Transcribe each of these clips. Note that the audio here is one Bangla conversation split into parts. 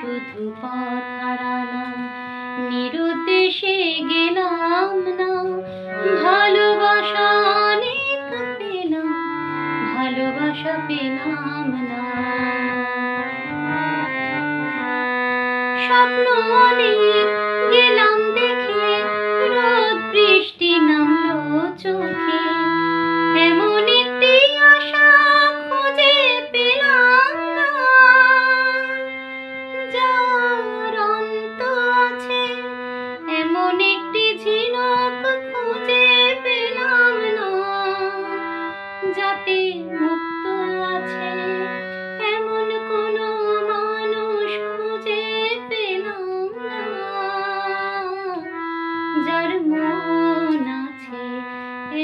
শুধু পথ হারালাম, নিরুদ্দেশে গেলাম না। ভালোবাসা অনেক পেলাম, ভালোবাসা পেলাম না। স্বপ্ন অনেক গেলাম দেখে, রোদ বৃষ্টি নামলো চোখে। এমন একটি আশা খুঁজে পেলাম না, যার অন্ত আছে। এমন একটি ঝিনুক খুঁজে পেলাম না, যাতে মুক্ত আছে। এমন কোনো মানুষ খুঁজে পেলাম না, যার মন আছে।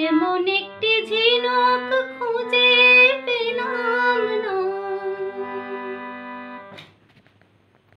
এমন একটি ঝিনুক খুঁজে